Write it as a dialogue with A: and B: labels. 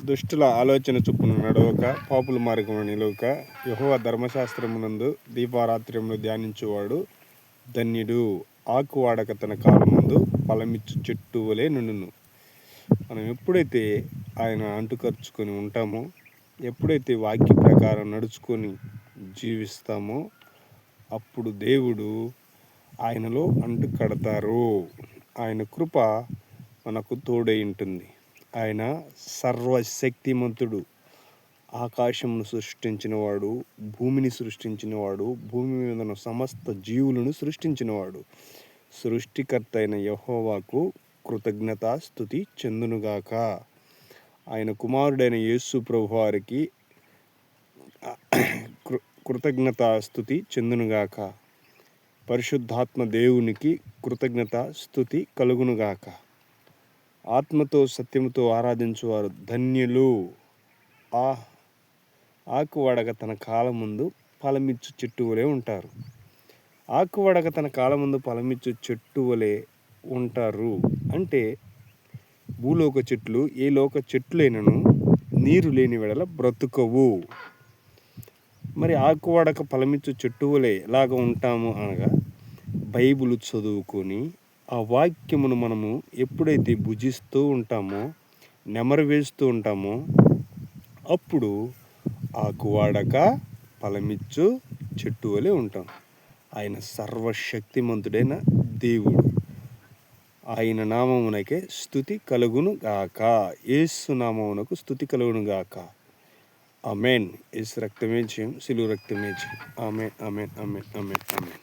A: దుష్టుల ఆలోచన చొప్పున నడవక, పాపుల మార్గమున నిలవక, యెహోవా ధర్మశాస్త్రమునందు దీపారాత్రములు ధ్యానించువాడు ధన్యుడు. ఆకు వాడక తన కాలమందు ఫలమిచ్చు చెట్టు వలె నుండును. మనం ఎప్పుడైతే ఆయన అంటుకరుచుకొని ఉంటామో, ఎప్పుడైతే వాక్య ప్రకారం నడుచుకొని జీవిస్తామో, అప్పుడు దేవుడు ఆయనలో అంటు కడతారు. ఆయన కృప మనకు తోడై ఉంటుంది. ఆయన సర్వశక్తిమంతుడు. ఆకాశమును సృష్టించినవాడు, భూమిని సృష్టించినవాడు, భూమి మీద ఉన్న సమస్త జీవులను సృష్టించినవాడు. సృష్టికర్త అయిన యెహోవాకు కృతజ్ఞతాస్తుతి చెందునుగాక. ఆయన కుమారుడైన యేసు ప్రభువారికి కృతజ్ఞతాస్తుతి చెందునుగాక. పరిశుద్ధాత్మ దేవునికి కృతజ్ఞతాస్తుతి కలుగునుగాక. ఆత్మతో సత్యముతో ఆరాధించువారు ధన్యులు. ఆకు వడక తన కాలం ముందు ఫలమిచ్చు చెట్టు వలె ఉంటారు. ఆకు వడక తన కాలం ముందు ఫలమిచ్చు చెట్టు వలె ఉంటారు అంటే, భూలోక చెట్లు ఏ లోక చెట్లైనను నీరు లేని వెడల బ్రతుకవు. మరి ఆకు వడక ఫలమిచ్చు చెట్టు వలె ఎలాగ ఉంటాము అనగా, బైబిల్ చదువుకొని ఆ వాక్యమును మనము ఎప్పుడైతే భుజిస్తూ ఉంటామో, నెమరు వేస్తూ ఉంటామో, అప్పుడు ఆకు వాడక ఫలమిచ్చు చెట్టు వలె ఉంటాం. ఆయన సర్వశక్తిమంతుడైన దేవుడు. ఆయన నామమునకే స్తుతి కలుగును గాక. యేసు నామమునకు స్తుతి కలుగును గాక. ఆమేన్. యేసు రక్తమే జయం, సిలువ రక్తమే జయం. ఆమేన్, ఆమేన్, ఆమేన్, ఆమేన్, ఆమేన్.